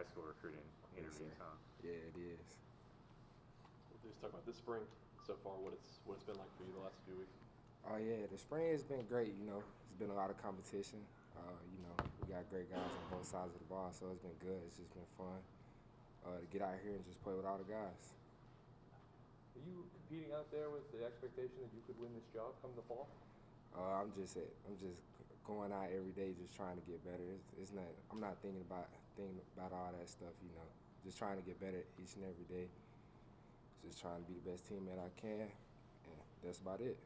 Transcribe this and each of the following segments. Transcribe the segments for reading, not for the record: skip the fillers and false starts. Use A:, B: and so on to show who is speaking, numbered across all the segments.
A: high school recruiting interviews, huh?
B: Yeah, it is.
C: Well, just talk about this spring so far, what it's been like for you the last few weeks.
B: Oh yeah, the spring has been great. It's been a lot of competition. We got great guys on both sides of the ball, so it's been good. It's just been fun to get out here and just play with all the guys.
C: Are you competing out there with the expectation that you could win this job come the fall?
B: I'm just going out every day, just trying to get better. It's not. I'm not thinking about all that stuff. Just trying to get better each and every day. Just trying to be the best teammate I can, and that's about it.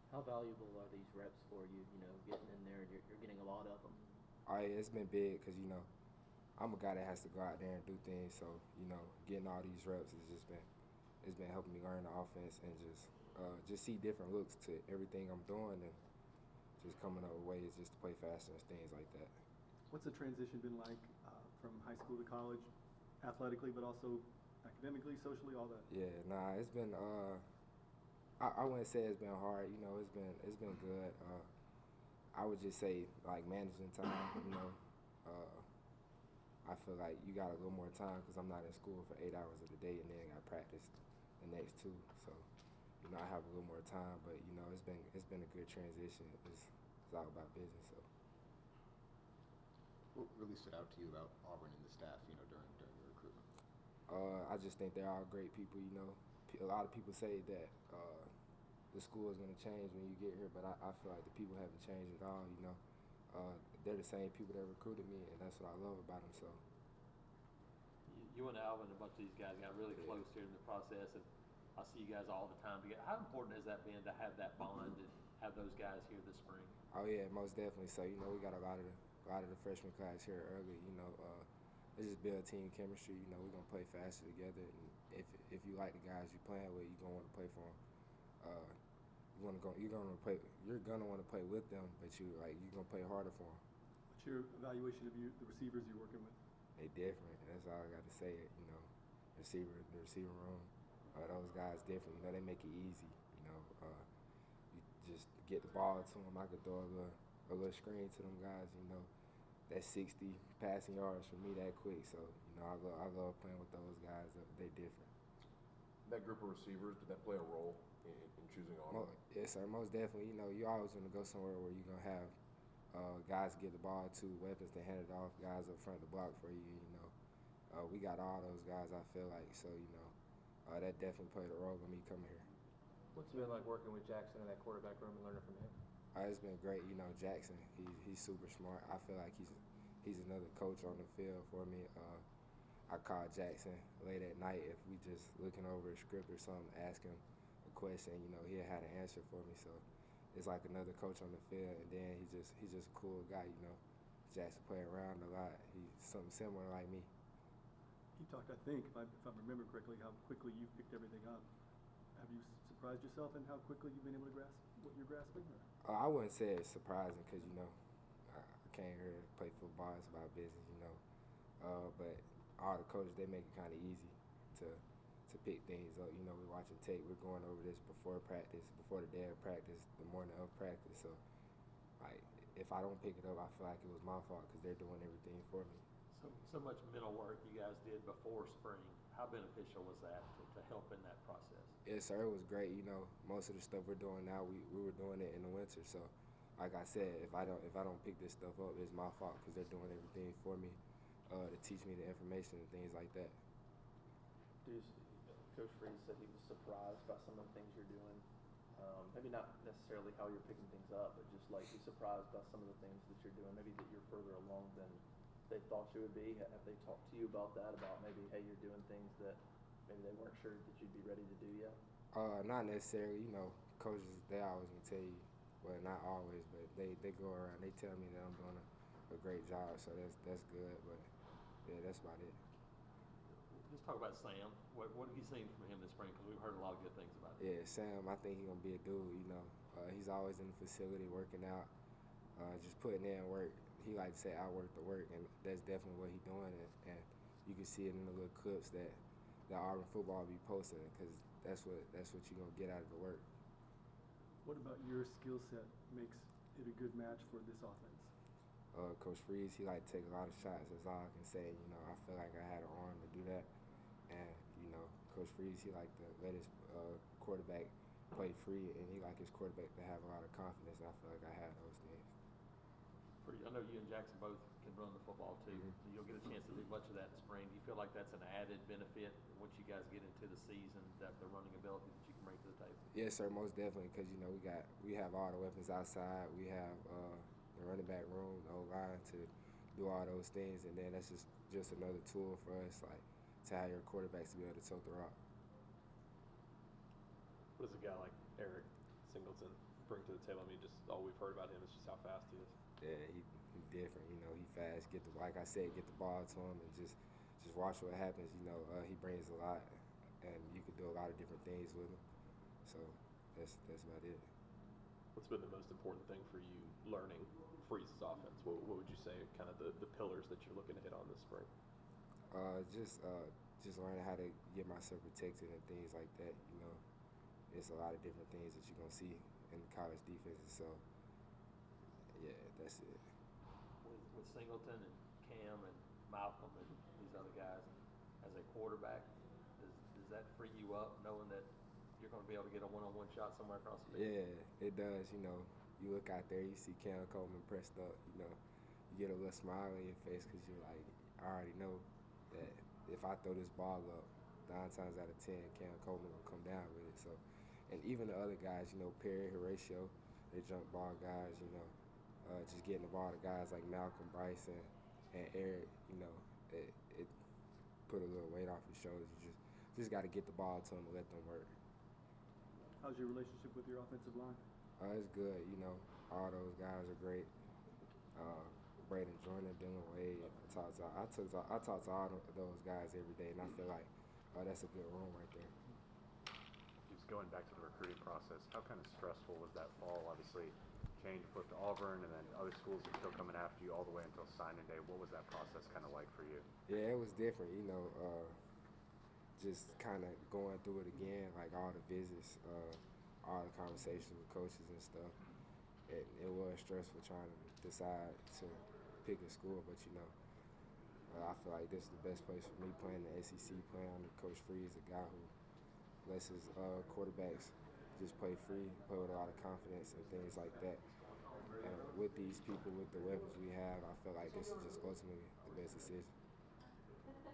D: How valuable are these reps for you? Getting in there and you're getting a lot of them.
B: Oh yeah, it's been big because I'm a guy that has to go out there and do things. So getting all these reps it's been helping me learn the offense and just see different looks to everything I'm doing and just coming up with ways just to play faster and things like that.
E: What's the transition been like from high school to college, athletically, but also academically, socially, all that?
B: Yeah, nah, it's been. I wouldn't say it's been hard. It's been good. I would just say like managing time. I feel like you got a little more time because I'm not in school for 8 hours of the day and then I practice the next 2. So I have a little more time, but it's been a good transition. It's all about business. So.
F: What really stood out to you about Auburn and the staff, during your recruitment?
B: I just think they're all great people. A lot of people say that the school is going to change when you get here, but I feel like the people haven't changed at all. They're the same people that recruited me, and that's what I love about them. So.
C: You and Alvin and a bunch of these guys got really close here in the process, and I see you guys all the time together. How important has that been to have that bond and have those guys here this spring?
B: Oh yeah, most definitely. So we got a lot of the freshman class here early. It's just build team chemistry. We're gonna play faster together, and if you like the guys you're playing with, you're gonna want to play for them. You're gonna want to play with them, but you're gonna play harder for them.
E: What's your evaluation of the receivers you're working with?
B: They different. That's all I got to say. The receiver room. Those guys different. They make it easy. You just get the ball to them. I could throw a little screen to them guys. That's 60 passing yards for me that quick. So I love playing with those guys. They different.
G: That group of receivers, did that play a role in choosing Auburn?
B: Yes, sir. Most definitely. You always want to go somewhere where you're gonna have guys get the ball to, weapons to hand it off, guys up front to block for you. We got all those guys. I feel like so. That definitely played a role in me coming here.
C: What's it been like working with Jackson in that quarterback room and learning from him?
B: It's been great. Jackson, he's super smart. I feel like he's another coach on the field for me. I call Jackson late at night if we just looking over a script or something, ask him a question. He'll have an answer for me. So it's like another coach on the field. And then he's just a cool guy. Jackson play around a lot. He's something similar like me.
E: You talked, I think, if I remember correctly, how quickly you've picked everything up. Have you surprised yourself in how quickly you've been able to grasp what you're grasping?
B: I wouldn't say it's surprising because, I came here to play football. It's about business, But all the coaches, they make it kind of easy to pick things up. We're watching tape. We're going over this before practice, before the day of practice, the morning of practice. So, if I don't pick it up, I feel like it was my fault because they're doing everything for me.
C: So much mental work you guys did before spring. How beneficial was that to help in that process?
B: Yes, sir. It was great. Most of the stuff we're doing now, we were doing it in the winter. So, like I said, if I don't pick this stuff up, it's my fault because they're doing everything for me to teach me the information and things like that.
D: Deuce, Coach Freeze said he was surprised by some of the things you're doing. Maybe not necessarily how you're picking things up, but just he's surprised by some of the things that you're doing. Maybe that you're further along than they thought you would be. Have they talked to you about that? About maybe, hey, you're doing things that maybe they weren't sure that you'd be ready to do yet?
B: Not necessarily. Coaches, they always gonna tell you, well, not always, but they go around. They tell me that I'm doing a great job, so that's good. But yeah, that's about it.
C: Let's talk about Sam. What have you seen from him this spring? Because we've heard a lot of good things about him.
B: Yeah, Sam, I think he's gonna be a dude. He's always in the facility working out, just putting in work. He like to say, "I work the work," and that's definitely what he's doing. And you can see it in the little clips that Auburn football be posting, because that's what you're gonna get out of the work.
E: What about your skill set makes it a good match for this offense?
B: Coach Freeze, he like to take a lot of shots. That's all I can say. You know, I feel like I had an arm to do that, and you know, Coach Freeze, he like to let his quarterback play free, and he like his quarterback to have a lot of confidence. And I feel like I had those things.
C: I know you and Jackson both can run the football too.
B: Mhm.
C: You'll get a chance to do much of that in spring. Do you feel like that's an added benefit once you guys get into the season, that the running ability that you can bring to the table?
B: Yes, sir, most definitely, because you know we have all the weapons outside. We have the running back room, the O-line to do all those things, and then that's just another tool for us, like to have your quarterbacks to be able to tote the rock.
D: What does a guy like Eric Singleton bring to the table? I mean, just all we've heard about him is just how fast he is.
B: Yeah, he different. You know, he fast. Like I said, get the ball to him and just watch what happens. You know, he brings a lot, and you can do a lot of different things with him. So that's about it.
D: What's been the most important thing for you learning Freeze's offense? What would you say kind of the pillars that you're looking to hit on this spring?
B: Just learning how to get myself protected and things like that. You know, it's a lot of different things that you're gonna see in college defenses. So yeah, that's it.
C: With Singleton and Cam and Malcolm and these other guys, as a quarterback, does that free you up knowing that you're going to be able to get a one-on-one shot somewhere across the field?
B: Yeah, it does. You know, you look out there, you see Cam Coleman pressed up. You know, you get a little smile on your face because you're like, I already know that if I throw this ball up, 9 times out of 10, Cam Coleman will come down with it. So, and even the other guys, you know, Perry, Horatio, they jump ball guys. You know, just getting the ball to guys like Malcolm, Bryson, and Eric. You know, it put a little weight off your shoulders. You just got to get the ball to them and let them work.
E: How's your relationship with your offensive line?
B: It's good. You know, all those guys are great. Braden Jordan, Dylan Wade. I talk to all those guys every day, and I feel like that's a good room right there.
A: Just going back to the recruiting process, how kind of stressful was that fall? Obviously, change, flip to Auburn, and then other schools are still coming after you all the way until signing day. What was that process kind of like for you?
B: Yeah, it was different. You know, just kind of going through it again, like all the visits, all the conversations with coaches and stuff. It was stressful trying to decide to pick a school, but you know, I feel like this is the best place for me playing the SEC, playing under Coach Freeze, a guy who lets his quarterbacks just play free, play with a lot of confidence and things like that. And with these people, with the weapons we have, I feel like this is just ultimately the best decision.